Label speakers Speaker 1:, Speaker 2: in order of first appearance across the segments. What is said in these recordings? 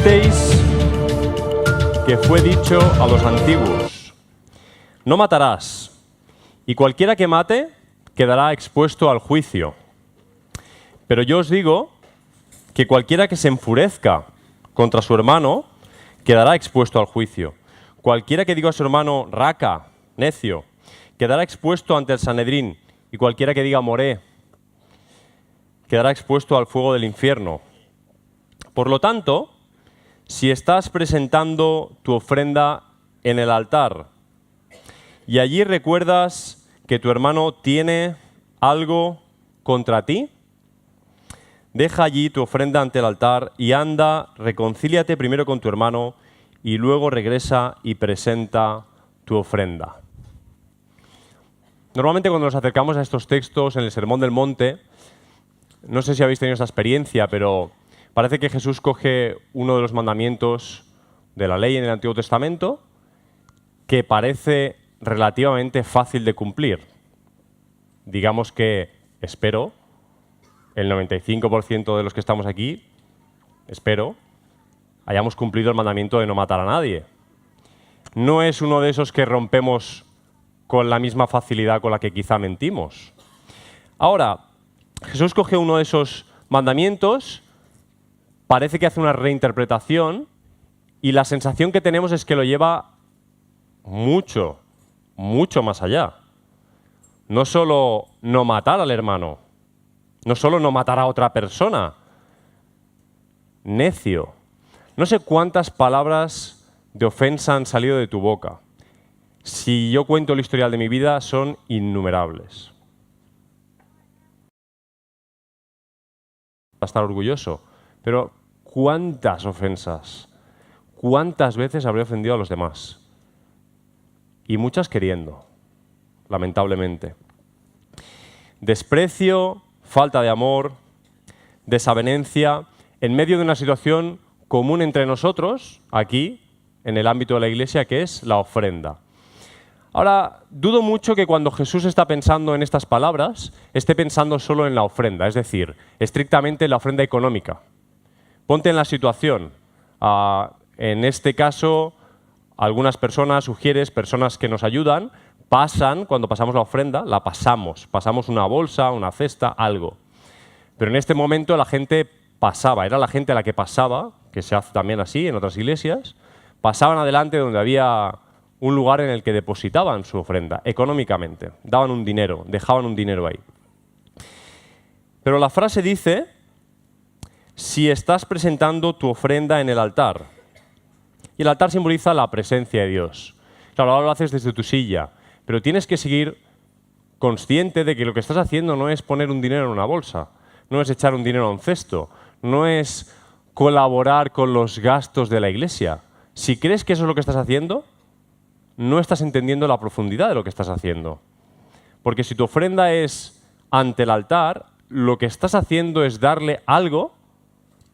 Speaker 1: oísteis que fue dicho a los antiguos: no matarás, y cualquiera que mate quedará expuesto al juicio. Pero yo os digo que cualquiera que se enfurezca contra su hermano quedará expuesto al juicio. Cualquiera que diga a su hermano raca, necio, quedará expuesto ante el Sanedrín, y cualquiera que diga moré quedará expuesto al fuego del infierno. Por lo tanto, si estás presentando tu ofrenda en el altar y allí recuerdas que tu hermano tiene algo contra ti, deja allí tu ofrenda ante el altar y anda, reconcíliate primero con tu hermano y luego regresa y presenta tu ofrenda. Normalmente cuando nos acercamos a estos textos en el Sermón del Monte, no sé si habéis tenido esa experiencia, pero parece que Jesús coge uno de los mandamientos de la ley en el Antiguo Testamento que parece relativamente fácil de cumplir. Digamos que, espero, el 95% de los que estamos aquí, espero, hayamos cumplido el mandamiento de no matar a nadie. No es uno de esos que rompemos con la misma facilidad con la que quizá mentimos. Ahora, Jesús coge uno de esos mandamientos, parece que hace una reinterpretación y la sensación que tenemos es que lo lleva mucho, mucho más allá. No solo no matar al hermano, no solo no matar a otra persona. Necio. No sé cuántas palabras de ofensa han salido de tu boca. Si yo cuento el historial de mi vida, son innumerables. A estar orgulloso, pero ¿cuántas ofensas? ¿Cuántas veces habré ofendido a los demás? Y muchas queriendo, lamentablemente. Desprecio, falta de amor, desavenencia, en medio de una situación común entre nosotros, aquí, en el ámbito de la Iglesia, que es la ofrenda. Ahora, dudo mucho que cuando Jesús está pensando en estas palabras, esté pensando solo en la ofrenda, es decir, estrictamente en la ofrenda económica. Ponte en la situación. En este caso, algunas personas, personas que nos ayudan, pasan, cuando pasamos la ofrenda, la pasamos una bolsa, una cesta, algo. Pero en este momento la gente pasaba, era la gente a la que pasaba, que se hace también así en otras iglesias, pasaban adelante donde había un lugar en el que depositaban su ofrenda, económicamente. Daban un dinero, dejaban un dinero ahí. Pero la frase dice, si estás presentando tu ofrenda en el altar. Y el altar simboliza la presencia de Dios. Claro, ahora lo haces desde tu silla, pero tienes que seguir consciente de que lo que estás haciendo no es poner un dinero en una bolsa, no es echar un dinero a un cesto, no es colaborar con los gastos de la iglesia. Si crees que eso es lo que estás haciendo, no estás entendiendo la profundidad de lo que estás haciendo. Porque si tu ofrenda es ante el altar, lo que estás haciendo es darle algo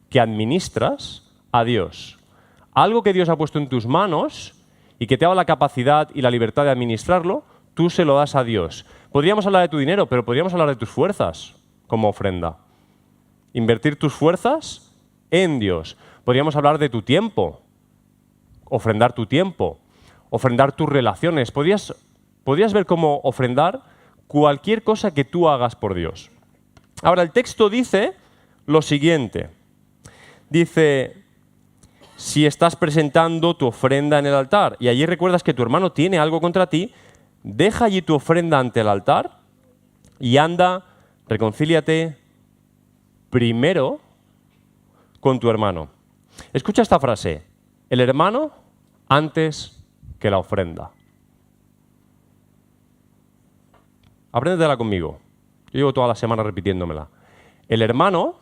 Speaker 1: que administras a Dios. Algo que Dios ha puesto en tus manos y que te ha dado la capacidad y la libertad de administrarlo, tú se lo das a Dios. Podríamos hablar de tu dinero, pero podríamos hablar de tus fuerzas como ofrenda. Invertir tus fuerzas en Dios. Podríamos hablar de tu tiempo, ofrendar tu tiempo. Ofrendar tus relaciones. Podrías ver cómo ofrendar cualquier cosa que tú hagas por Dios. Ahora, el texto dice lo siguiente. Dice, si estás presentando tu ofrenda en el altar y allí recuerdas que tu hermano tiene algo contra ti, deja allí tu ofrenda ante el altar y anda, reconcíliate primero con tu hermano. Escucha esta frase. El hermano antes que la ofrenda. Apréndetela conmigo. Yo llevo toda la semana repitiéndomela. El hermano,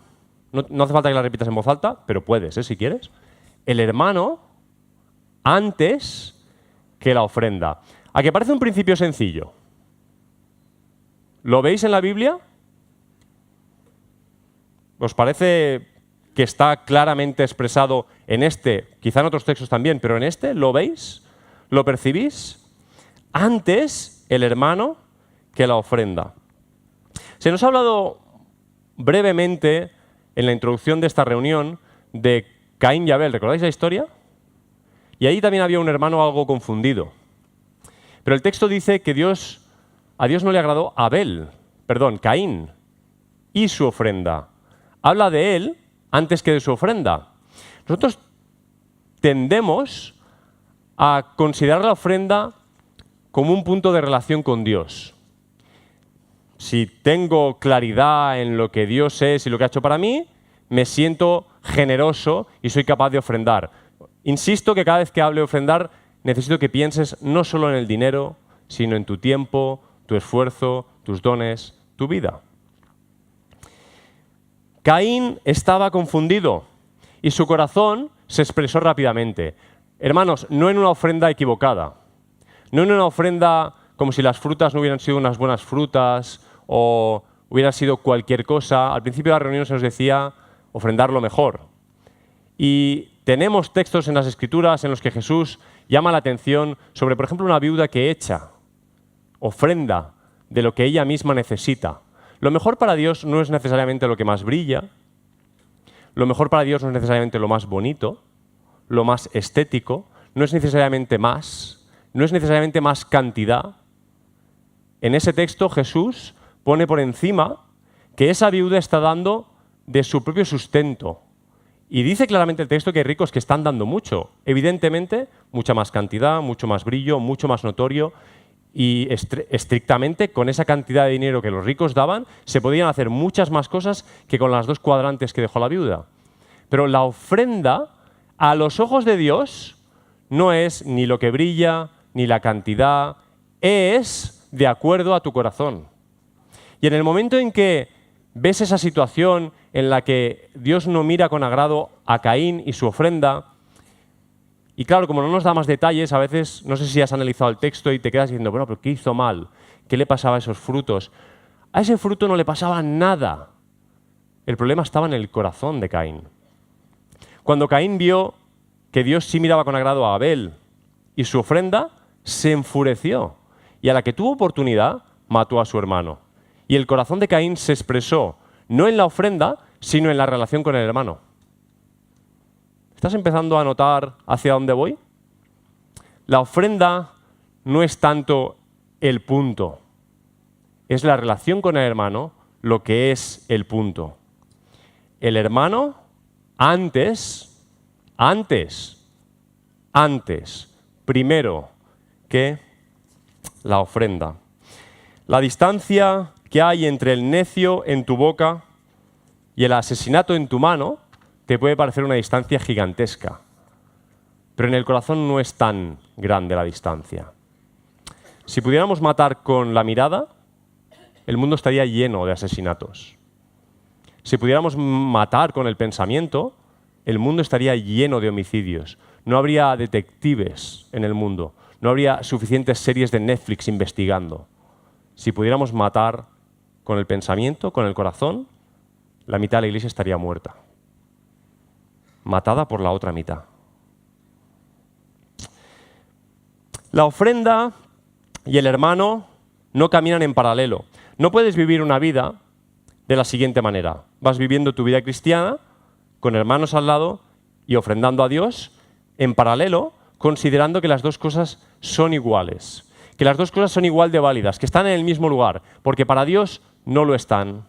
Speaker 1: no hace falta que la repitas en voz alta, pero puedes, si quieres. El hermano antes que la ofrenda. ¿A qué parece un principio sencillo? ¿Lo veis en la Biblia? ¿Os parece que está claramente expresado en este, quizá en otros textos también, pero en este, ¿lo veis? ¿Lo percibís? Antes el hermano que la ofrenda. Se nos ha hablado brevemente en la introducción de esta reunión de Caín y Abel, ¿recordáis la historia? Y ahí también había un hermano algo confundido. Pero el texto dice que a Dios no le agradó Caín y su ofrenda. Habla de él antes que de su ofrenda. Nosotros tendemos a considerar la ofrenda como un punto de relación con Dios. Si tengo claridad en lo que Dios es y lo que ha hecho para mí, me siento generoso y soy capaz de ofrendar. Insisto que cada vez que hable de ofrendar, necesito que pienses no solo en el dinero, sino en tu tiempo, tu esfuerzo, tus dones, tu vida. Caín estaba confundido y su corazón se expresó rápidamente. Hermanos, no en una ofrenda equivocada, no en una ofrenda como si las frutas no hubieran sido unas buenas frutas o hubiera sido cualquier cosa. Al principio de la reunión se nos decía ofrendar lo mejor. Y tenemos textos en las Escrituras en los que Jesús llama la atención sobre, por ejemplo, una viuda que echa ofrenda de lo que ella misma necesita. Lo mejor para Dios no es necesariamente lo que más brilla, lo mejor para Dios no es necesariamente lo más bonito, lo más estético, no es necesariamente más, no es necesariamente más cantidad. En ese texto Jesús pone por encima que esa viuda está dando de su propio sustento. Y dice claramente el texto que hay ricos que están dando mucho. Evidentemente, mucha más cantidad, mucho más brillo, mucho más notorio. Y estrictamente, con esa cantidad de dinero que los ricos daban, se podían hacer muchas más cosas que con las 2 cuadrantes que dejó la viuda. Pero la ofrenda, a los ojos de Dios, no es ni lo que brilla, ni la cantidad, es de acuerdo a tu corazón. Y en el momento en que ves esa situación en la que Dios no mira con agrado a Caín y su ofrenda, y claro, como no nos da más detalles, a veces, no sé si has analizado el texto y te quedas diciendo, bueno, pero ¿qué hizo mal? ¿Qué le pasaba a esos frutos? A ese fruto no le pasaba nada. El problema estaba en el corazón de Caín. Cuando Caín vio que Dios sí miraba con agrado a Abel y su ofrenda, se enfureció. Y a la que tuvo oportunidad, mató a su hermano. Y el corazón de Caín se expresó no en la ofrenda, sino en la relación con el hermano. ¿Estás empezando a notar hacia dónde voy? La ofrenda no es tanto el punto, es la relación con el hermano lo que es el punto. El hermano antes, primero que la ofrenda. La distancia que hay entre el necio en tu boca y el asesinato en tu mano te puede parecer una distancia gigantesca, pero en el corazón no es tan grande la distancia. Si pudiéramos matar con la mirada, el mundo estaría lleno de asesinatos. Si pudiéramos matar con el pensamiento, el mundo estaría lleno de homicidios. No habría detectives en el mundo, no habría suficientes series de Netflix investigando. Si pudiéramos matar con el pensamiento, con el corazón, la mitad de la iglesia estaría muerta, matada por la otra mitad. La ofrenda y el hermano no caminan en paralelo. No puedes vivir una vida de la siguiente manera. Vas viviendo tu vida cristiana con hermanos al lado y ofrendando a Dios en paralelo, considerando que las dos cosas son iguales, que las dos cosas son igual de válidas, que están en el mismo lugar, porque para Dios no lo están.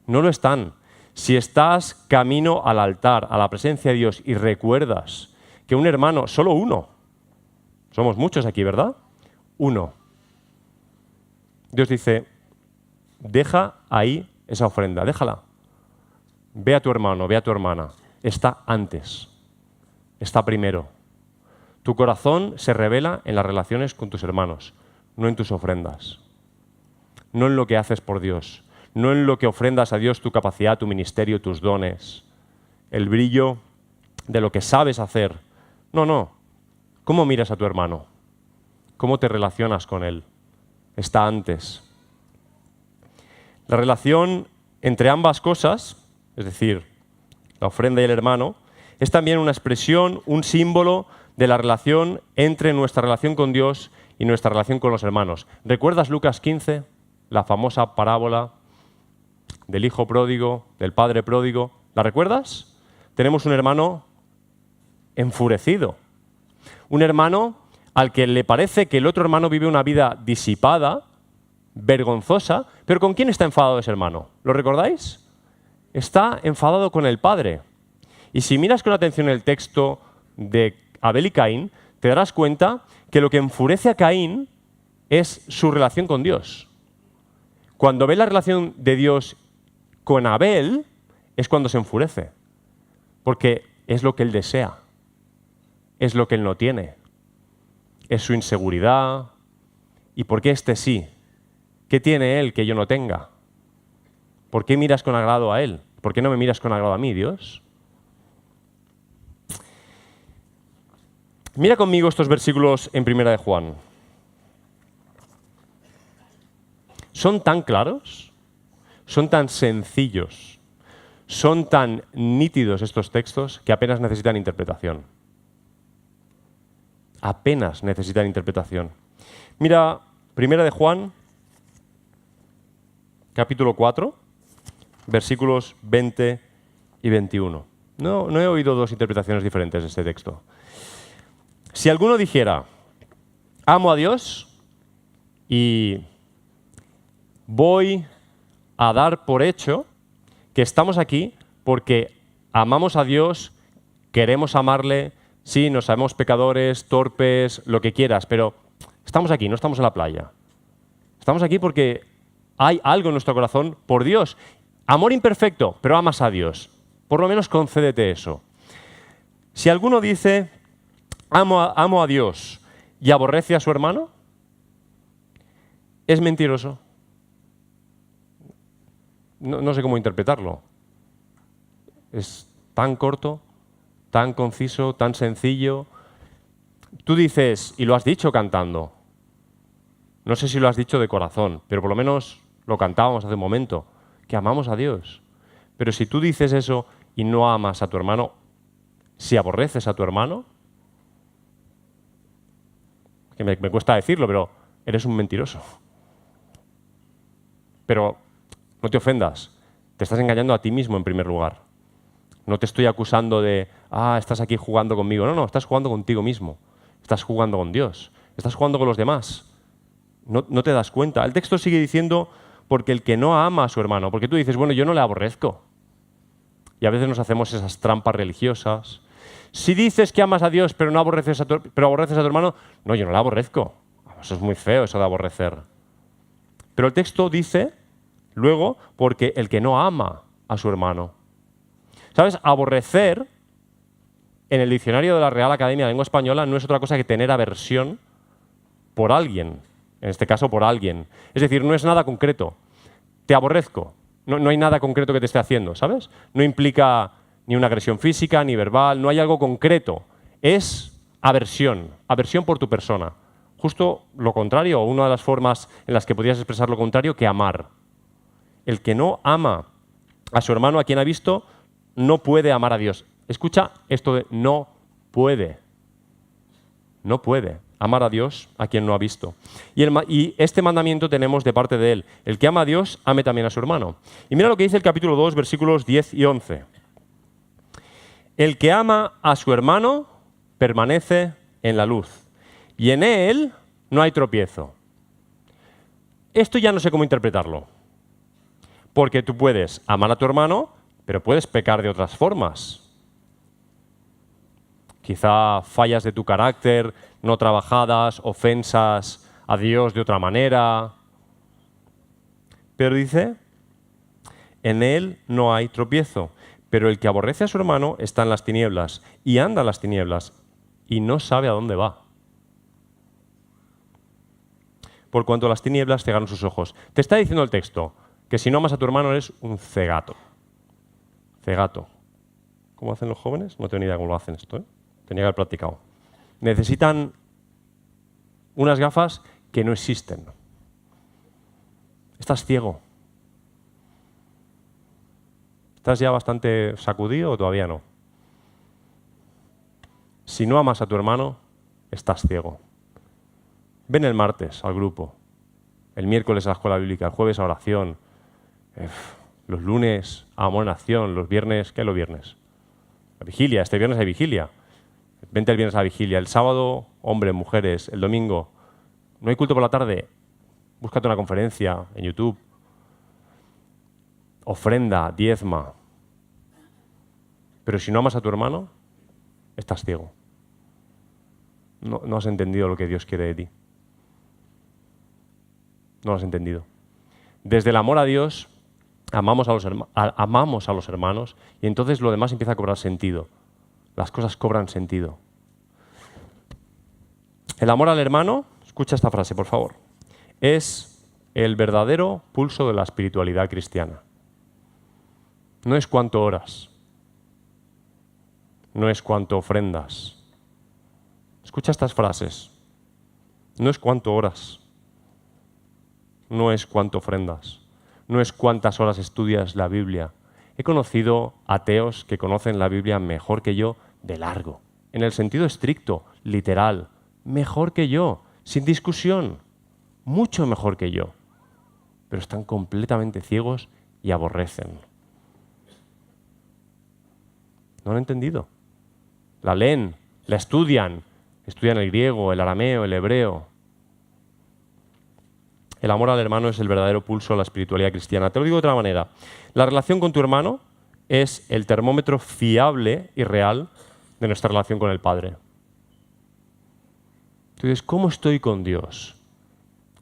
Speaker 1: No lo están. Si estás camino al altar, a la presencia de Dios y recuerdas que un hermano, solo uno, somos muchos aquí, ¿verdad? Uno. Dios dice, deja ahí esa ofrenda, déjala. Ve a tu hermano, ve a tu hermana. Está antes, está primero. Tu corazón se revela en las relaciones con tus hermanos, no en tus ofrendas, no en lo que haces por Dios, no en lo que ofrendas a Dios tu capacidad, tu ministerio, tus dones, el brillo de lo que sabes hacer. No. ¿Cómo miras a tu hermano? ¿Cómo te relacionas con él? Está antes. La relación entre ambas cosas, es decir, la ofrenda y el hermano, es también una expresión, un símbolo de la relación entre nuestra relación con Dios y nuestra relación con los hermanos. ¿Recuerdas Lucas 15? La famosa parábola del hijo pródigo, del padre pródigo. ¿La recuerdas? tenemos un hermano enfurecido. Un hermano al que le parece que el otro hermano vive una vida disipada, vergonzosa, pero ¿con quién está enfadado ese hermano? ¿Lo recordáis? Está enfadado con el padre. Y si miras con atención el texto de Abel y Caín, te darás cuenta que lo que enfurece a Caín es su relación con Dios. Cuando ve la relación de Dios con Abel, es cuando se enfurece. Porque es lo que él desea. Es lo que él no tiene. Es su inseguridad. ¿Y por qué este sí? ¿Qué tiene él que yo no tenga? ¿Por qué miras con agrado a él? ¿Por qué no me miras con agrado a mí, Dios? Mira conmigo estos versículos en 1 de Juan. Son tan claros, son tan sencillos, son tan nítidos estos textos que apenas necesitan interpretación. Apenas necesitan interpretación. Mira, 1 de Juan, capítulo 4, versículos 20 y 21. No he oído dos interpretaciones diferentes de este texto. Si alguno dijera, amo a Dios y voy a dar por hecho que estamos aquí porque amamos a Dios, queremos amarle, sí, nos sabemos pecadores, torpes, lo que quieras, pero estamos aquí, no estamos en la playa. Estamos aquí porque hay algo en nuestro corazón por Dios. Amor imperfecto, pero amas a Dios. Por lo menos concédete eso. Si alguno dice, amo a Dios y aborrece a su hermano, es mentiroso. No sé cómo interpretarlo. Es tan corto, tan conciso, tan sencillo. Tú dices, y lo has dicho cantando, no sé si lo has dicho de corazón, pero por lo menos lo cantábamos hace un momento, que amamos a Dios. Pero si tú dices eso y no amas a tu hermano, si aborreces a tu hermano, que me cuesta decirlo, pero eres un mentiroso. Pero no te ofendas, te estás engañando a ti mismo en primer lugar. No te estoy acusando de, estás aquí jugando conmigo. No, estás jugando contigo mismo. Estás jugando con Dios. Estás jugando con los demás. No te das cuenta. El texto sigue diciendo, porque el que no ama a su hermano, porque tú dices, bueno, yo no le aborrezco. Y a veces nos hacemos esas trampas religiosas. Si dices que amas a Dios, pero aborreces a tu hermano, no, yo no le aborrezco. Eso es muy feo, eso de aborrecer. Pero el texto dice, luego, porque el que no ama a su hermano. ¿Sabes? Aborrecer, en el diccionario de la Real Academia de Lengua Española, no es otra cosa que tener aversión por alguien. En este caso, por alguien. Es decir, no es nada concreto. Te aborrezco. No hay nada concreto que te esté haciendo, ¿sabes? No implica ni una agresión física, ni verbal, no hay algo concreto. Es aversión, aversión por tu persona. Justo lo contrario, o una de las formas en las que podrías expresar lo contrario, que amar. El que no ama a su hermano, a quien ha visto, no puede amar a Dios. Escucha esto de no puede. No puede amar a Dios a quien no ha visto. Y este mandamiento tenemos de parte de Él. El que ama a Dios, ame también a su hermano. Y mira lo que dice el capítulo 2, versículos 10 y 11. El que ama a su hermano permanece en la luz, y en él no hay tropiezo. Esto ya no sé cómo interpretarlo, porque tú puedes amar a tu hermano, pero puedes pecar de otras formas. Quizá fallas de tu carácter, no trabajadas, ofensas a Dios de otra manera. Pero dice, en él no hay tropiezo. Pero el que aborrece a su hermano está en las tinieblas y anda en las tinieblas y no sabe a dónde va. Por cuanto las tinieblas cegaron sus ojos. Te está diciendo el texto que si no amas a tu hermano eres un cegato. Cegato. ¿Cómo hacen los jóvenes? No tengo ni idea cómo lo hacen esto, ¿eh? Tenía que haber practicado. Necesitan unas gafas que no existen. Estás ciego. ¿Estás ya bastante sacudido o todavía no? Si no amas a tu hermano, estás ciego. Ven el martes al grupo, el miércoles a la escuela bíblica, el jueves a oración, los lunes a Amor en Acción, los viernes, ¿qué es los viernes? La vigilia, este viernes hay vigilia. Vente el viernes a la vigilia. El sábado, hombres, mujeres. El domingo, no hay culto por la tarde. Búscate una conferencia en YouTube. Ofrenda, diezma. Pero si no amas a tu hermano, estás ciego. No has entendido lo que Dios quiere de ti. No lo has entendido. Desde el amor a Dios, amamos a los hermanos y entonces lo demás empieza a cobrar sentido. Las cosas cobran sentido. El amor al hermano, escucha esta frase, por favor, es el verdadero pulso de la espiritualidad cristiana. No es cuánto oras, no es cuánto ofrendas. Escucha estas frases. No es cuánto oras, no es cuánto ofrendas, no es cuántas horas estudias la Biblia. He conocido ateos que conocen la Biblia mejor que yo de largo, en el sentido estricto, literal, mejor que yo, sin discusión, mucho mejor que yo, pero están completamente ciegos y aborrecen. No lo han entendido. La leen, la estudian el griego, el arameo, el hebreo. El amor al hermano es el verdadero pulso de la espiritualidad cristiana. Te lo digo de otra manera. La relación con tu hermano es el termómetro fiable y real de nuestra relación con el Padre. Tú dices, ¿cómo estoy con Dios?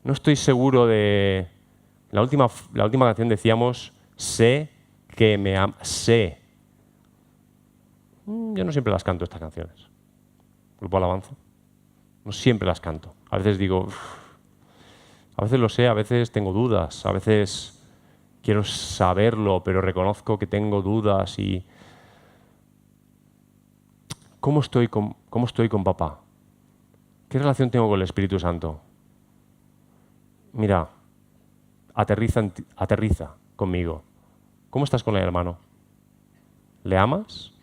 Speaker 1: No estoy seguro de... La última canción decíamos, sé que me ama. Sé. Yo no siempre las canto estas canciones. Grupo Alabanza. No siempre las canto. A veces digo... A veces lo sé, a veces tengo dudas, a veces quiero saberlo, pero reconozco que tengo dudas y... ¿Cómo estoy con papá? ¿Qué relación tengo con el Espíritu Santo? Mira, aterriza conmigo. ¿Cómo estás con el hermano? ¿Le amas?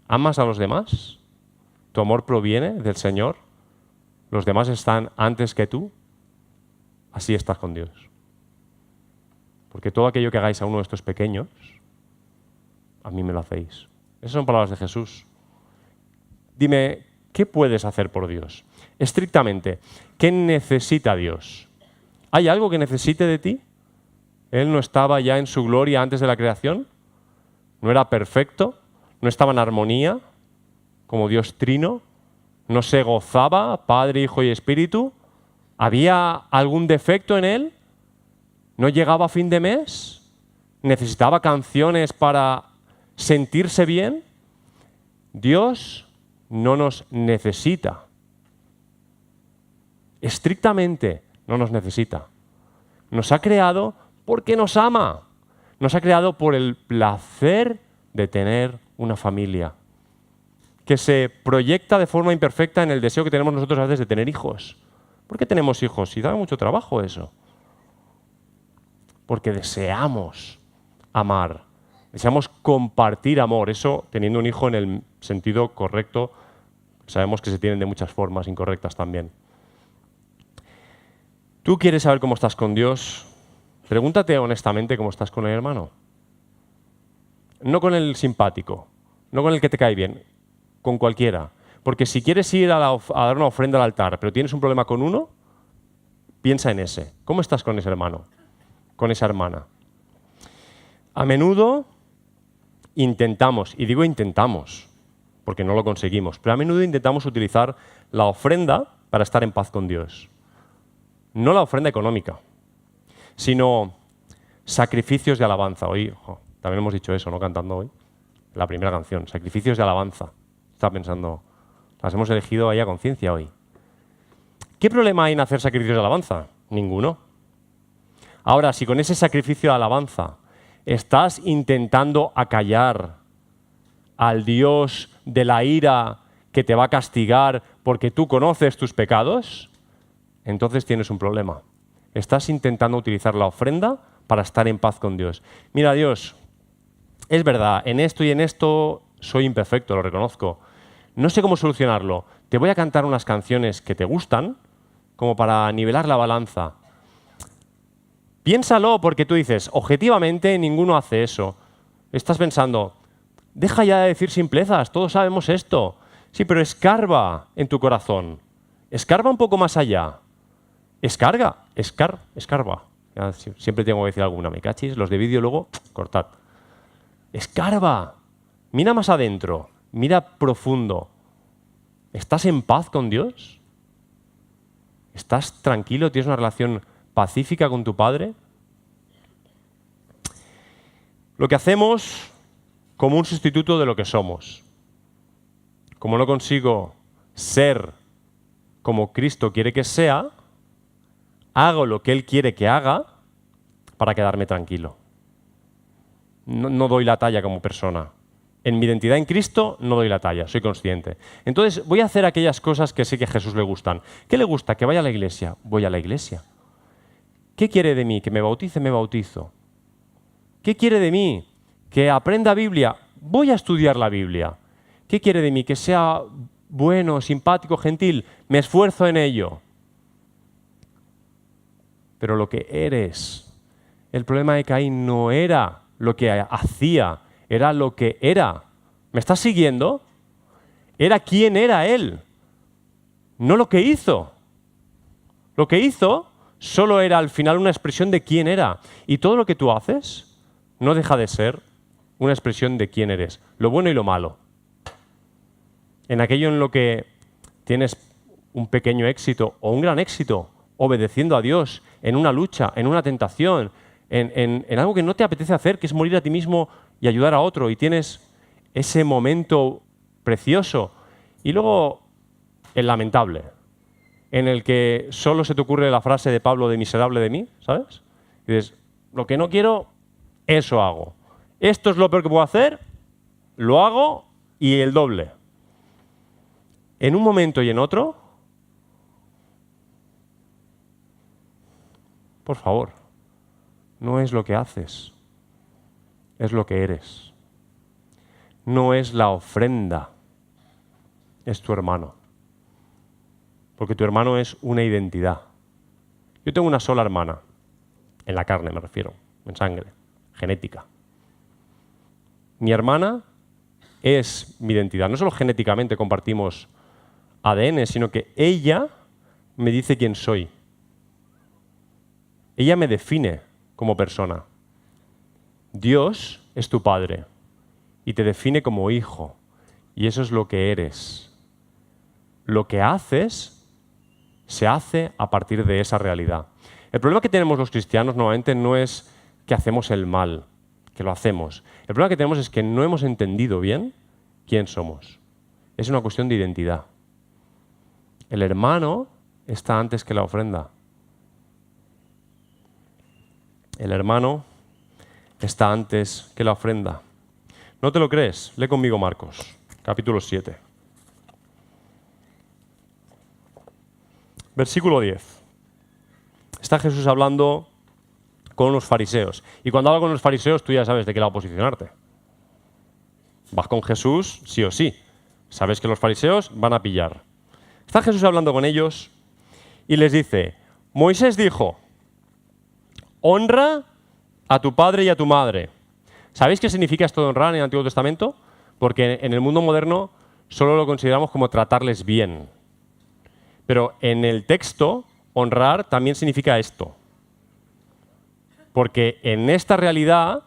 Speaker 1: ¿Amas a los demás? ¿Tu amor proviene del Señor? ¿Los demás están antes que tú? Así estás con Dios. Porque todo aquello que hagáis a uno de estos pequeños, a mí me lo hacéis. Esas son palabras de Jesús. Dime, ¿qué puedes hacer por Dios? Estrictamente, ¿qué necesita Dios? ¿Hay algo que necesite de ti? ¿Él no estaba ya en su gloria antes de la creación? ¿No era perfecto? ¿No estaba en armonía como Dios trino? ¿No se gozaba Padre, Hijo y Espíritu? ¿Había algún defecto en él? ¿No llegaba a fin de mes? ¿Necesitaba canciones para sentirse bien? Dios no nos necesita. Estrictamente no nos necesita. Nos ha creado porque nos ama. Nos ha creado por el placer de tener una familia que se proyecta de forma imperfecta en el deseo que tenemos nosotros a veces de tener hijos. ¿Por qué tenemos hijos? Y da mucho trabajo eso. Porque deseamos amar, deseamos compartir amor. Eso, teniendo un hijo en el sentido correcto, sabemos que se tienen de muchas formas incorrectas también. ¿Tú quieres saber cómo estás con Dios? Pregúntate honestamente cómo estás con el hermano. No con el simpático, no con el que te cae bien, con cualquiera. Porque si quieres ir a dar una ofrenda al altar, pero tienes un problema con uno, piensa en ese. ¿Cómo estás con ese hermano? Con esa hermana. A menudo intentamos, y digo intentamos, porque no lo conseguimos, pero a menudo intentamos utilizar la ofrenda para estar en paz con Dios. No la ofrenda económica, sino sacrificios de alabanza. Hoy también hemos dicho eso, ¿no? Cantando hoy la primera canción, sacrificios de alabanza. Estaba pensando... Las hemos elegido ahí a conciencia hoy. ¿Qué problema hay en hacer sacrificios de alabanza? Ninguno. Ahora, si con ese sacrificio de alabanza estás intentando acallar al Dios de la ira que te va a castigar porque tú conoces tus pecados, entonces tienes un problema. Estás intentando utilizar la ofrenda para estar en paz con Dios. Mira, Dios, es verdad, en esto y en esto soy imperfecto, lo reconozco. No sé cómo solucionarlo. Te voy a cantar unas canciones que te gustan, como para nivelar la balanza. Piénsalo, porque tú dices, objetivamente ninguno hace eso. Estás pensando, Deja ya de decir simplezas, todos sabemos esto. Sí, pero escarba en tu corazón. Escarba un poco más allá. Escarba. Ya, siempre tengo que decir alguna, me cachis. Los de vídeo luego, cortad. Escarba. Mira más adentro. Mira profundo. ¿Estás en paz con Dios? ¿Estás tranquilo? ¿Tienes una relación pacífica con tu Padre? Lo que hacemos como un sustituto de lo que somos. Como no consigo ser como Cristo quiere que sea, hago lo que Él quiere que haga para quedarme tranquilo. No doy la talla como persona. En mi identidad en Cristo no doy la talla, soy consciente. Entonces voy a hacer aquellas cosas que sé que a Jesús le gustan. ¿Qué le gusta? Que vaya a la iglesia. Voy a la iglesia. ¿Qué quiere de mí? Que me bautice, me bautizo. ¿Qué quiere de mí? Que aprenda Biblia. Voy a estudiar la Biblia. ¿Qué quiere de mí? Que sea bueno, simpático, gentil. Me esfuerzo en ello. Pero lo que eres, el problema de Caín no era lo que hacía, era lo que era. ¿Me estás siguiendo? Era quién era él, no lo que hizo. Lo que hizo solo era al final una expresión de quién era. Y todo lo que tú haces no deja de ser una expresión de quién eres, lo bueno y lo malo. En aquello en lo que tienes un pequeño éxito o un gran éxito, obedeciendo a Dios, en una lucha, en una tentación, en algo que no te apetece hacer, que es morir a ti mismo y ayudar a otro, y tienes ese momento precioso. Y luego el lamentable, en el que solo se te ocurre la frase de Pablo de miserable de mí, ¿sabes? Y dices, lo que no quiero, eso hago. Esto es lo peor que puedo hacer, lo hago y el doble. En un momento y en otro, por favor, no es lo que haces, es lo que eres. No es la ofrenda, es tu hermano. Porque tu hermano es una identidad. Yo tengo una sola hermana, en la carne me refiero, en sangre, genética. Mi hermana es mi identidad. No solo genéticamente compartimos ADN, sino que ella me dice quién soy. Ella me define como persona. Dios es tu padre y te define como hijo. Y eso es lo que eres. Lo que haces se hace a partir de esa realidad. El problema que tenemos los cristianos normalmente no es que hacemos el mal, que lo hacemos. El problema que tenemos es que no hemos entendido bien quién somos. Es una cuestión de identidad. El hermano está antes que la ofrenda. El hermano está antes que la ofrenda. ¿No te lo crees? Lee conmigo Marcos, capítulo 7. Versículo 10. Está Jesús hablando con los fariseos. Y cuando habla con los fariseos, tú ya sabes de qué lado posicionarte. Vas con Jesús, sí o sí. Sabes que los fariseos van a pillar. Está Jesús hablando con ellos y les dice, Moisés dijo, honra a tu padre y a tu madre. ¿Sabéis qué significa esto de honrar en el Antiguo Testamento? Porque en el mundo moderno solo lo consideramos como tratarles bien. Pero en el texto, honrar también significa esto. Porque en esta realidad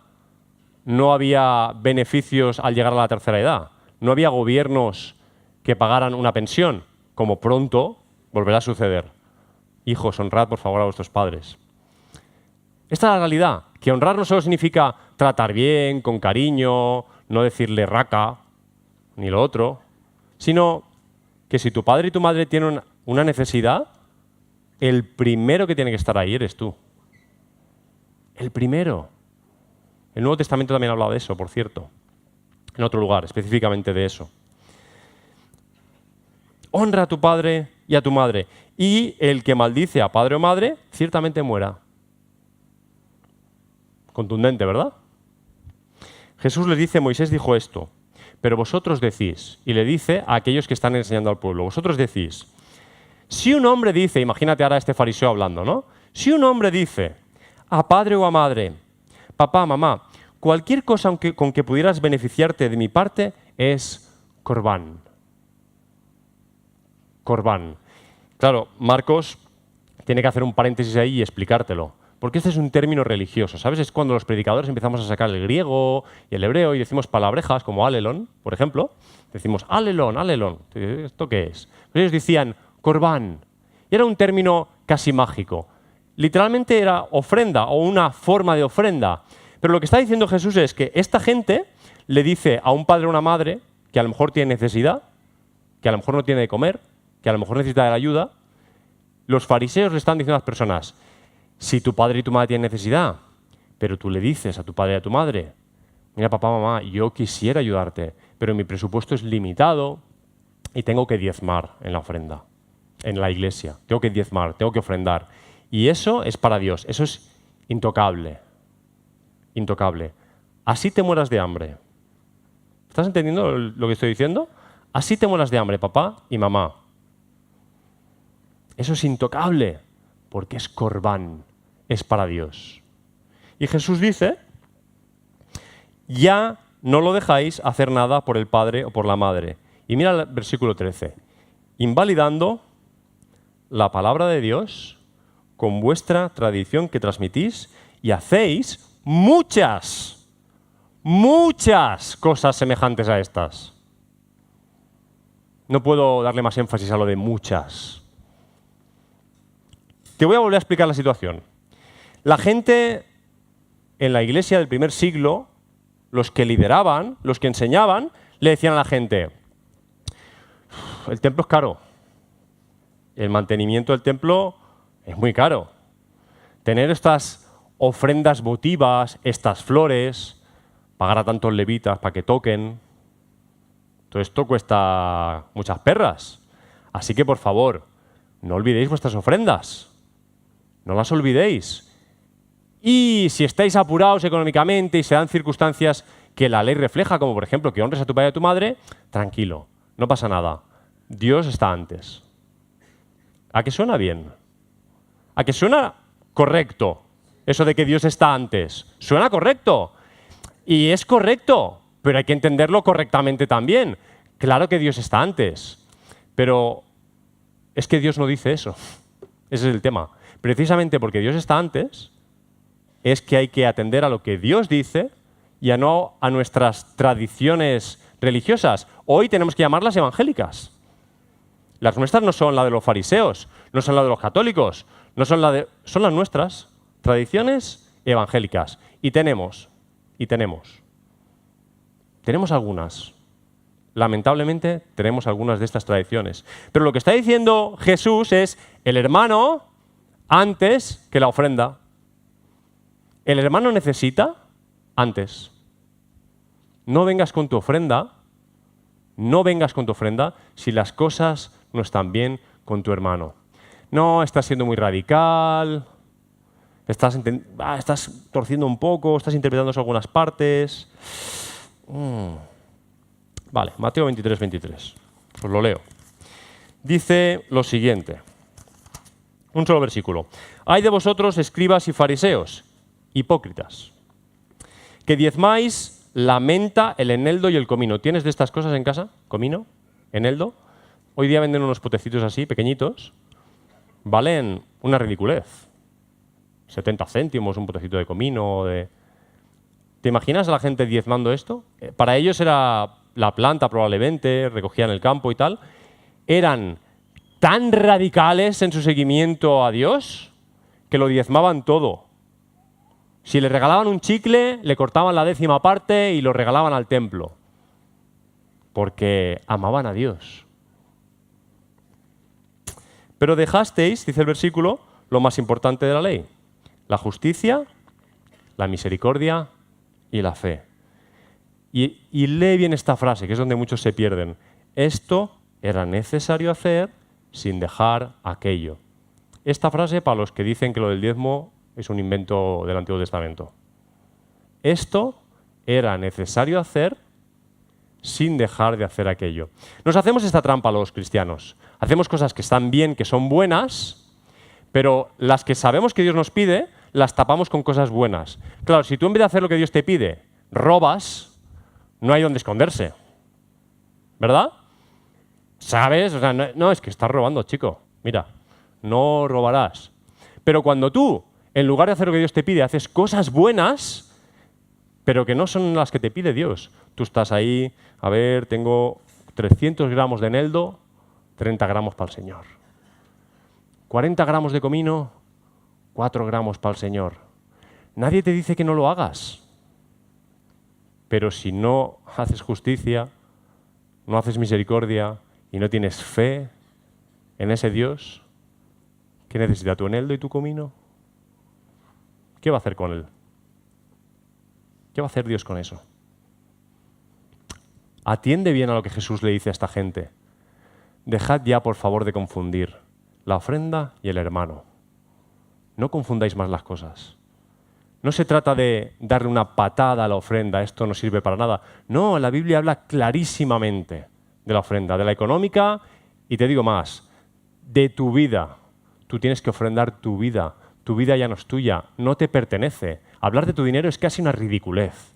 Speaker 1: no había beneficios al llegar a la tercera edad. No había gobiernos que pagaran una pensión, como pronto volverá a suceder. Hijos, honrad por favor a vuestros padres. Esta es la realidad, que honrar no solo significa tratar bien, con cariño, no decirle raca, ni lo otro, sino que si tu padre y tu madre tienen una necesidad, el primero que tiene que estar ahí eres tú. El primero. El Nuevo Testamento también habla de eso, por cierto, en otro lugar, específicamente de eso. Honra a tu padre y a tu madre, y el que maldice a padre o madre, ciertamente muera. Contundente, ¿verdad? Jesús le dice, Moisés dijo esto, pero vosotros decís, y le dice a aquellos que están enseñando al pueblo, vosotros decís, si un hombre dice, imagínate ahora a este fariseo hablando, ¿no? Si un hombre dice a padre o a madre, papá, mamá, cualquier cosa con que pudieras beneficiarte de mi parte es corbán. Corbán. Claro, Marcos tiene que hacer un paréntesis ahí y explicártelo. Porque este es un término religioso, ¿sabes? Es cuando los predicadores empezamos a sacar el griego y el hebreo y decimos palabrejas como alelon, por ejemplo. Decimos alelon, alelon. ¿Esto qué es? Pues ellos decían corbán. Y era un término casi mágico. Literalmente era ofrenda o una forma de ofrenda. Pero lo que está diciendo Jesús es que esta gente le dice a un padre o una madre que a lo mejor tiene necesidad, que a lo mejor no tiene de comer, que a lo mejor necesita de la ayuda. Los fariseos le están diciendo a las personas: si tu padre y tu madre tienen necesidad, pero tú le dices a tu padre y a tu madre: mira, papá, mamá, yo quisiera ayudarte, pero mi presupuesto es limitado y tengo que diezmar en la ofrenda, en la iglesia. Tengo que diezmar, tengo que ofrendar. Y eso es para Dios, eso es intocable. Intocable. Así te mueras de hambre. ¿Estás entendiendo lo que estoy diciendo? Así te mueras de hambre, papá y mamá. Eso es intocable, porque es corbán, es para Dios. Y Jesús dice: ya no lo dejáis hacer nada por el padre o por la madre. Y mira el versículo 13. Invalidando la palabra de Dios con vuestra tradición que transmitís y hacéis muchas cosas semejantes a estas. No puedo darle más énfasis a lo de muchas. Te voy a volver a explicar la situación. La gente en la iglesia del primer siglo, los que lideraban, los que enseñaban, le decían a la gente: el templo es caro, el mantenimiento del templo es muy caro. Tener estas ofrendas votivas, estas flores, pagar a tantos levitas para que toquen, todo esto cuesta muchas perras. Así que, por favor, no olvidéis vuestras ofrendas. No las olvidéis. Y si estáis apurados económicamente y se dan circunstancias que la ley refleja, como por ejemplo que honres a tu padre y a tu madre, tranquilo, no pasa nada. Dios está antes. ¿A qué suena bien? ¿A qué suena correcto eso de que Dios está antes? Suena correcto. Y es correcto, pero hay que entenderlo correctamente también. Claro que Dios está antes, pero es que Dios no dice eso. Ese es el tema. Precisamente porque Dios está antes, es que hay que atender a lo que Dios dice y a no a nuestras tradiciones religiosas. Hoy tenemos que llamarlas evangélicas. Las nuestras no son las de los fariseos, no son las de los católicos, son las nuestras tradiciones evangélicas. Y tenemos algunas. Lamentablemente tenemos algunas de estas tradiciones. Pero lo que está diciendo Jesús es el hermano antes que la ofrenda. El hermano necesita antes. No vengas con tu ofrenda si las cosas no están bien con tu hermano. No, estás siendo muy radical, estás torciendo un poco, estás interpretando algunas partes. Vale, Mateo 23, 23. Os lo leo. Dice lo siguiente. Un solo versículo. Ay de vosotros, escribas y fariseos, hipócritas, que diezmáis la menta, el eneldo y el comino. ¿Tienes de estas cosas en casa? ¿Comino? ¿Eneldo? Hoy día venden unos potecitos así, pequeñitos. Valen una ridiculez. 70 céntimos un potecito de comino. ¿Te imaginas a la gente diezmando esto? Para ellos era la planta probablemente, recogían el campo y tal. Eran tan radicales en su seguimiento a Dios que lo diezmaban todo. Si le regalaban un chicle, le cortaban la 10ª parte y lo regalaban al templo. Porque amaban a Dios. Pero dejasteis, dice el versículo, lo más importante de la ley: la justicia, la misericordia y la fe. Y lee bien esta frase, que es donde muchos se pierden. Esto era necesario hacer sin dejar aquello. Esta frase para los que dicen que lo del diezmo es un invento del Antiguo Testamento. Esto era necesario hacer sin dejar de hacer aquello. Nos hacemos esta trampa los cristianos. Hacemos cosas que están bien, que son buenas, pero las que sabemos que Dios nos pide, las tapamos con cosas buenas. Claro, si tú en vez de hacer lo que Dios te pide, robas, no hay donde esconderse. ¿Verdad? ¿Sabes? O sea, no, es que estás robando, chico. Mira, no robarás. Pero cuando tú, en lugar de hacer lo que Dios te pide, haces cosas buenas, pero que no son las que te pide Dios. Tú estás ahí, a ver, tengo 300 gramos de eneldo, 30 gramos para el Señor. 40 gramos de comino, 4 gramos para el Señor. Nadie te dice que no lo hagas. Pero si no haces justicia, no haces misericordia y no tienes fe en ese Dios, ¿qué necesita tu eneldo y tu comino? ¿Qué va a hacer con él? ¿Qué va a hacer Dios con eso? Atiende bien a lo que Jesús le dice a esta gente. Dejad ya, por favor, de confundir la ofrenda y el hermano. No confundáis más las cosas. No se trata de darle una patada a la ofrenda, esto no sirve para nada. No, la Biblia habla clarísimamente de la ofrenda, de la económica y te digo más, de tu vida. Tú tienes que ofrendar tu vida. Tu vida ya no es tuya, no te pertenece. Hablar de tu dinero es casi una ridiculez.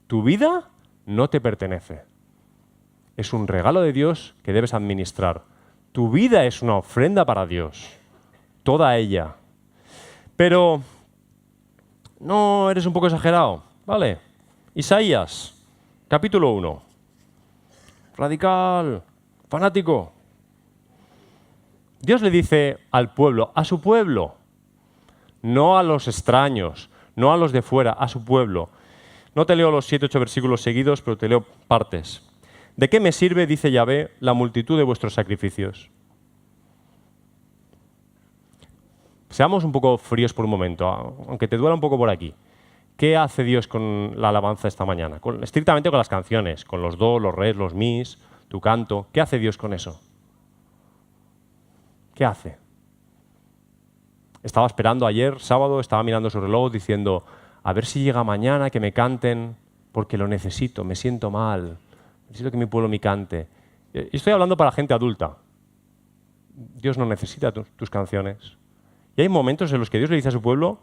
Speaker 1: Tu vida no te pertenece. Es un regalo de Dios que debes administrar. Tu vida es una ofrenda para Dios, toda ella. Pero no eres un poco exagerado, ¿vale? Isaías, capítulo 1. Radical, fanático. Dios le dice al pueblo, a su pueblo, no a los extraños, no a los de fuera, a su pueblo. No te leo los 7, 8 versículos seguidos, pero te leo partes. ¿De qué me sirve, dice Yahvé, la multitud de vuestros sacrificios? Seamos un poco fríos por un momento, aunque te duela un poco por aquí. ¿Qué hace Dios con la alabanza esta mañana? Estrictamente con las canciones, con los do, los res, los mis, tu canto. ¿Qué hace Dios con eso? ¿Qué hace? Estaba esperando ayer, sábado, estaba mirando su reloj diciendo, a ver si llega mañana que me canten, porque lo necesito, me siento mal, necesito que mi pueblo me cante. Y estoy hablando para gente adulta. Dios no necesita tus canciones. Y hay momentos en los que Dios le dice a su pueblo,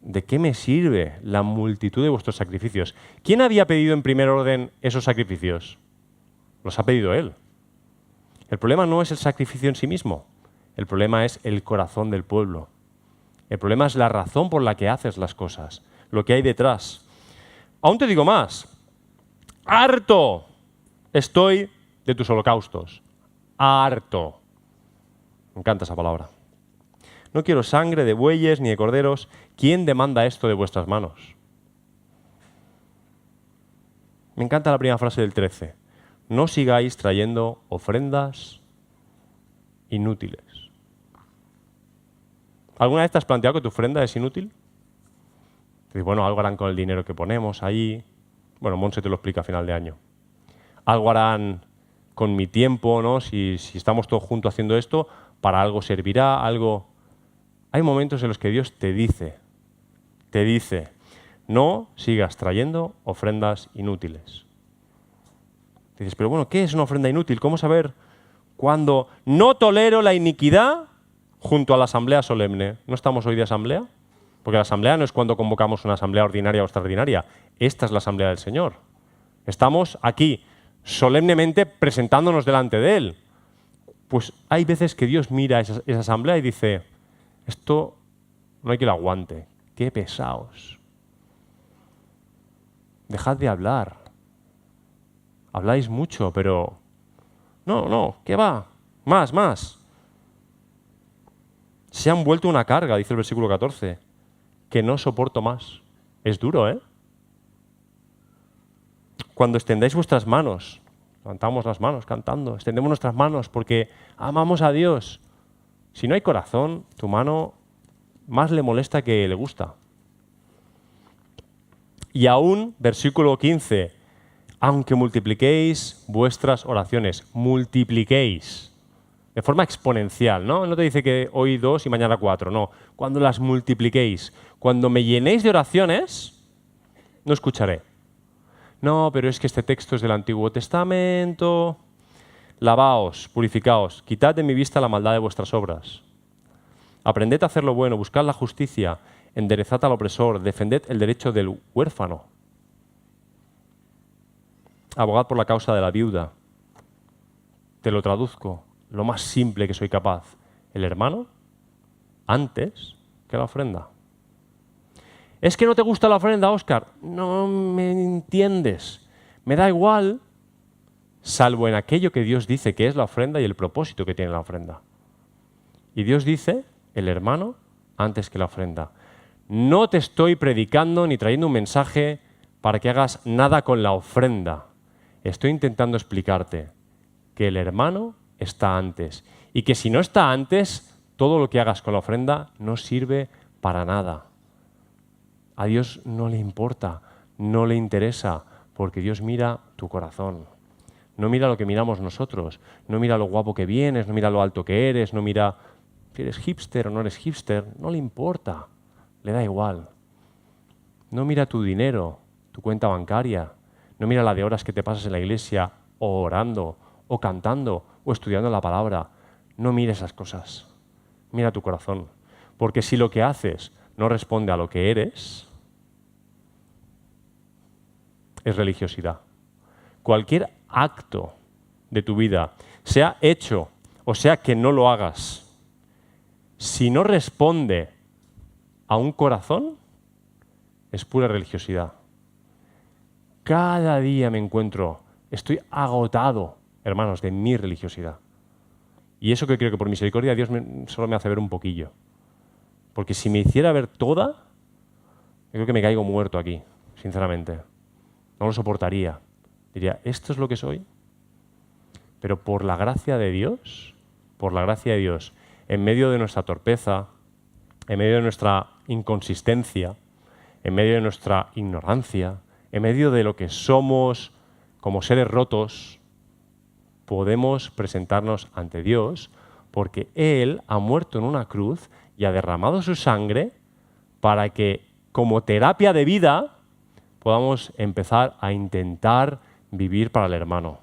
Speaker 1: ¿de qué me sirve la multitud de vuestros sacrificios? ¿Quién había pedido en primer orden esos sacrificios? Los ha pedido Él. El problema no es el sacrificio en sí mismo, el problema es el corazón del pueblo. El problema es la razón por la que haces las cosas, lo que hay detrás. Aún te digo más, harto estoy de tus holocaustos. Harto. Me encanta esa palabra. No quiero sangre de bueyes ni de corderos. ¿Quién demanda esto de vuestras manos? Me encanta la primera frase del 13. No sigáis trayendo ofrendas inútiles. ¿Alguna vez te has planteado que tu ofrenda es inútil? Dices, bueno, algo harán con el dinero que ponemos ahí. Bueno, Monse te lo explica a final de año. Algo harán con mi tiempo, ¿no? Si estamos todos juntos haciendo esto, para algo servirá, algo... Hay momentos en los que Dios te dice, no sigas trayendo ofrendas inútiles. Dices, pero bueno, ¿qué es una ofrenda inútil? ¿Cómo saber cuándo no tolero la iniquidad junto a la asamblea solemne? ¿No estamos hoy de asamblea? Porque la asamblea no es cuando convocamos una asamblea ordinaria o extraordinaria. Esta es la asamblea del Señor. Estamos aquí, solemnemente presentándonos delante de Él. Pues hay veces que Dios mira esa asamblea y dice, esto no hay que lo aguante. ¡Qué pesaos! Dejad de hablar. Habláis mucho, pero... No, ¿qué va? Más. Se han vuelto una carga, dice el versículo 14, que no soporto más. Es duro, ¿eh? Cuando extendáis vuestras manos, levantamos las manos cantando, extendemos nuestras manos porque amamos a Dios. Si no hay corazón, tu mano más le molesta que le gusta. Y aún, versículo 15, aunque multipliquéis vuestras oraciones, multipliquéis, de forma exponencial, ¿no? No te dice que hoy 2 y mañana 4, no. Cuando las multipliquéis, cuando me llenéis de oraciones, no escucharé. No, pero es que este texto es del Antiguo Testamento. Lavaos, purificaos, quitad de mi vista la maldad de vuestras obras. Aprended a hacer lo bueno, buscad la justicia, enderezad al opresor, defended el derecho del huérfano. abogad por la causa de la viuda. Te lo traduzco, lo más simple que soy capaz. El hermano antes que la ofrenda. ¿Es que no te gusta la ofrenda, Óscar? No me entiendes. Me da igual, salvo en aquello que Dios dice que es la ofrenda y el propósito que tiene la ofrenda. Y Dios dice, el hermano antes que la ofrenda. No te estoy predicando ni trayendo un mensaje para que hagas nada con la ofrenda. Estoy intentando explicarte que el hermano está antes y que si no está antes, todo lo que hagas con la ofrenda no sirve para nada. A Dios no le importa, no le interesa, porque Dios mira tu corazón. No mira lo que miramos nosotros, no mira lo guapo que vienes, no mira lo alto que eres, no mira si eres hipster o no eres hipster, no le importa, le da igual. No mira tu dinero, tu cuenta bancaria, no mira la de horas que te pasas en la iglesia o orando, o cantando, o estudiando la palabra. No mira esas cosas, mira tu corazón. Porque si lo que haces no responde a lo que eres, es religiosidad. Cualquier acto de tu vida, sea hecho o sea que no lo hagas, si no responde a un corazón, es pura religiosidad. Cada día me encuentro, estoy agotado, hermanos, de mi religiosidad. Y eso que creo que por misericordia Dios solo me hace ver un poquillo. Porque si me hiciera ver toda, yo creo que me caigo muerto aquí, sinceramente. No lo soportaría. Diría, ¿esto es lo que soy? Pero por la gracia de Dios, en medio de nuestra torpeza, en medio de nuestra inconsistencia, en medio de nuestra ignorancia, en medio de lo que somos como seres rotos, podemos presentarnos ante Dios porque Él ha muerto en una cruz y ha derramado su sangre para que, como terapia de vida, podamos empezar a intentar vivir para el hermano.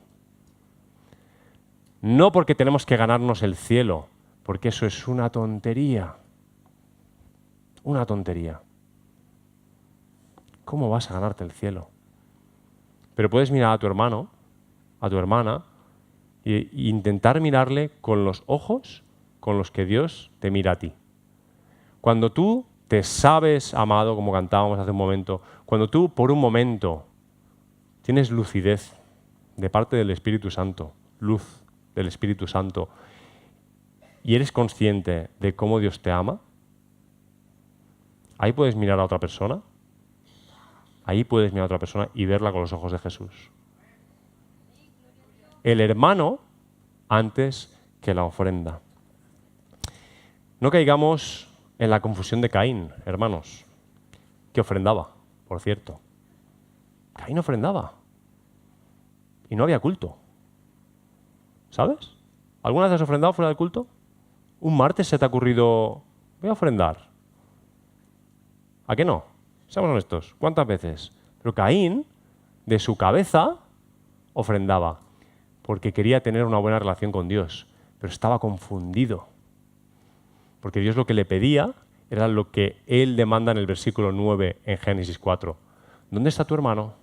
Speaker 1: No porque tenemos que ganarnos el cielo, porque eso es una tontería. Una tontería. ¿Cómo vas a ganarte el cielo? Pero puedes mirar a tu hermano, a tu hermana, e intentar mirarle con los ojos con los que Dios te mira a ti. Cuando tú te sabes amado, como cantábamos hace un momento, cuando tú por un momento tienes lucidez de parte del Espíritu Santo, luz del Espíritu Santo, y eres consciente de cómo Dios te ama, ahí puedes mirar a otra persona, y verla con los ojos de Jesús. El hermano antes que la ofrenda. No caigamos en la confusión de Caín, hermanos, que ofrendaba, por cierto. Caín ofrendaba y no había culto. ¿Sabes? ¿Alguna vez has ofrendado fuera del culto? ¿Un martes se te ha ocurrido, voy a ofrendar? ¿A qué no? Seamos honestos, ¿cuántas veces? Pero Caín, de su cabeza, ofrendaba, porque quería tener una buena relación con Dios, pero estaba confundido. Porque Dios lo que le pedía era lo que Él demanda en el versículo 9 en Génesis 4. ¿Dónde está tu hermano?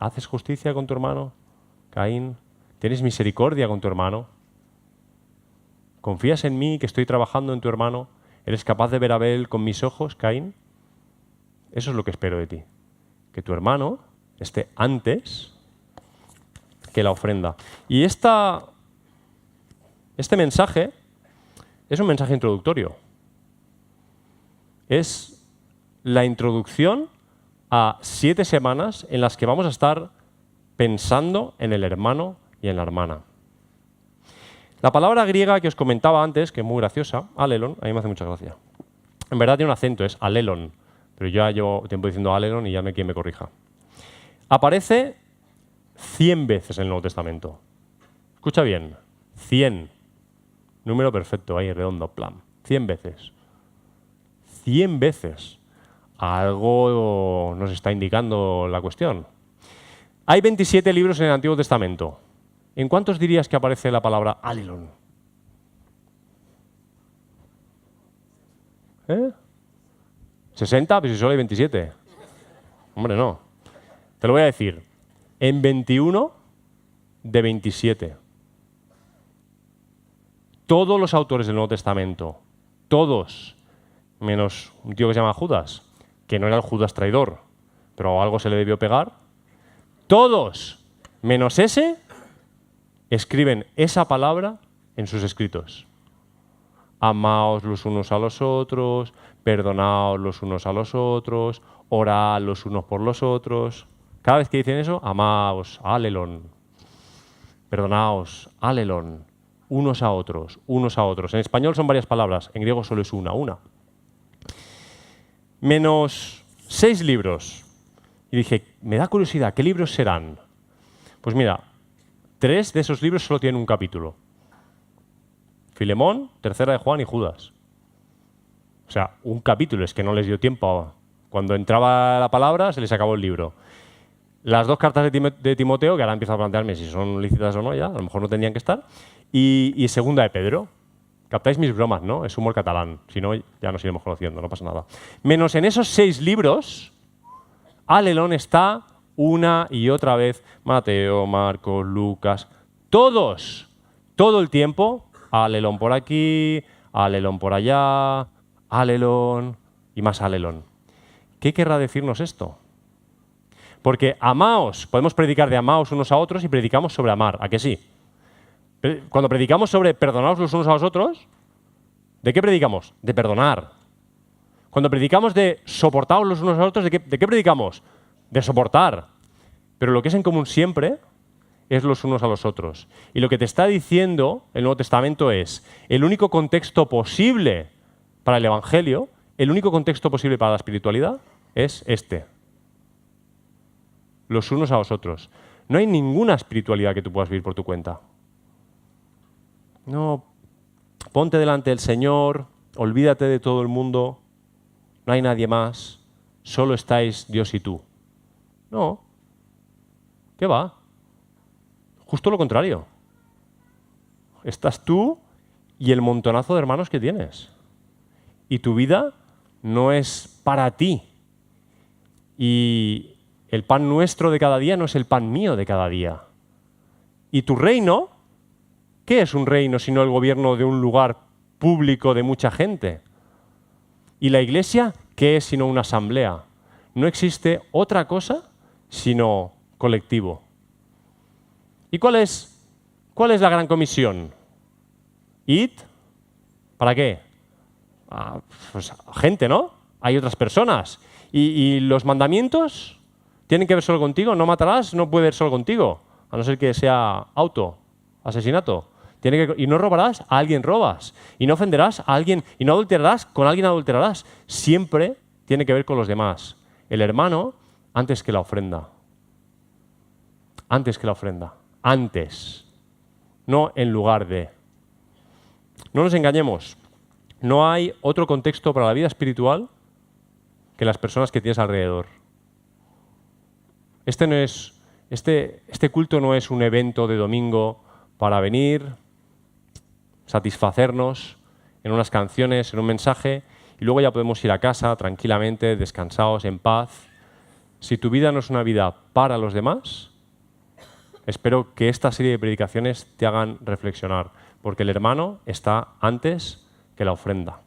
Speaker 1: ¿Haces justicia con tu hermano, Caín? ¿Tienes misericordia con tu hermano? ¿Confías en mí que estoy trabajando en tu hermano? ¿Eres capaz de ver a Abel con mis ojos, Caín? Eso es lo que espero de ti. Que tu hermano esté antes que la ofrenda. Y este mensaje es un mensaje introductorio. Es la introducción a 7 semanas en las que vamos a estar pensando en el hermano y en la hermana. La palabra griega que os comentaba antes, que es muy graciosa, alelon, a mí me hace mucha gracia. En verdad tiene un acento, es alelon, pero yo ya llevo tiempo diciendo alelon y ya no hay quien me corrija. Aparece 100 veces en el Nuevo Testamento. Escucha bien, 100. Número perfecto, ahí redondo, plan. 100 veces. 100 veces. Algo nos está indicando la cuestión. Hay 27 libros en el Antiguo Testamento. ¿En cuántos dirías que aparece la palabra alelon? ¿60? Pues si solo hay 27. Hombre, no. Te lo voy a decir. en 21 de 27. Todos los autores del Nuevo Testamento, todos, menos un tío que se llama Judas, que no era el Judas traidor, pero algo se le debió pegar, todos, menos ese, escriben esa palabra en sus escritos. Amaos los unos a los otros, perdonaos los unos a los otros, orad los unos por los otros. Cada vez que dicen eso, amaos, alelón, perdonaos, alelón, unos a otros, unos a otros. En español son varias palabras, en griego solo es una. Menos 6 libros. Y dije, me da curiosidad, ¿qué libros serán? Pues mira, 3 de esos libros solo tienen un capítulo. Filemón, Tercera de Juan y Judas. O sea, un capítulo, es que no les dio tiempo. Cuando entraba la palabra, se les acabó el libro. Las 2 cartas de Timoteo, que ahora empiezo a plantearme si son lícitas o no ya, a lo mejor no tendrían que estar, y Segunda de Pedro. Captáis mis bromas, ¿no? Es humor catalán. Si no, ya nos iremos conociendo, no pasa nada. Menos en esos 6 libros, alelón está una y otra vez Mateo, Marcos, Lucas, todos, todo el tiempo, alelón por aquí, alelón por allá, alelón y más alelón. ¿Qué querrá decirnos esto? Porque amaos, podemos predicar de amaos unos a otros y predicamos sobre amar, ¿a que sí? Cuando predicamos sobre perdonaos los unos a los otros, ¿de qué predicamos? De perdonar. Cuando predicamos de soportaos los unos a los otros, ¿de qué predicamos? De soportar. Pero lo que es en común siempre es los unos a los otros. Y lo que te está diciendo el Nuevo Testamento es el único contexto posible para el Evangelio, el único contexto posible para la espiritualidad es este. Los unos a los otros. No hay ninguna espiritualidad que tú puedas vivir por tu cuenta. No, ponte delante del Señor, olvídate de todo el mundo, no hay nadie más, solo estáis Dios y tú. No, ¿qué va? Justo lo contrario. Estás tú y el montonazo de hermanos que tienes. Y tu vida no es para ti. Y el pan nuestro de cada día no es el pan mío de cada día. Y tu reino, ¿qué es un reino sino el gobierno de un lugar público de mucha gente? Y la iglesia, ¿qué es sino una asamblea? No existe otra cosa sino colectivo. ¿Y cuál es la gran comisión? ¿Id? ¿Para qué? Pues gente, ¿no? Hay otras personas. ¿Y los mandamientos tienen que ver solo contigo? No matarás, no puede ver solo contigo, a no ser que sea asesinato. Y no robarás, a alguien robas. Y no ofenderás a alguien, y no adulterarás, con alguien adulterarás. Siempre tiene que ver con los demás. El hermano antes que la ofrenda. Antes que la ofrenda. Antes. No en lugar de. No nos engañemos. No hay otro contexto para la vida espiritual que las personas que tienes alrededor. Este culto no es un evento de domingo para venir, satisfacernos en unas canciones, en un mensaje, y luego ya podemos ir a casa tranquilamente, descansados, en paz. Si tu vida no es una vida para los demás, espero que esta serie de predicaciones te hagan reflexionar, porque el hermano está antes que la ofrenda.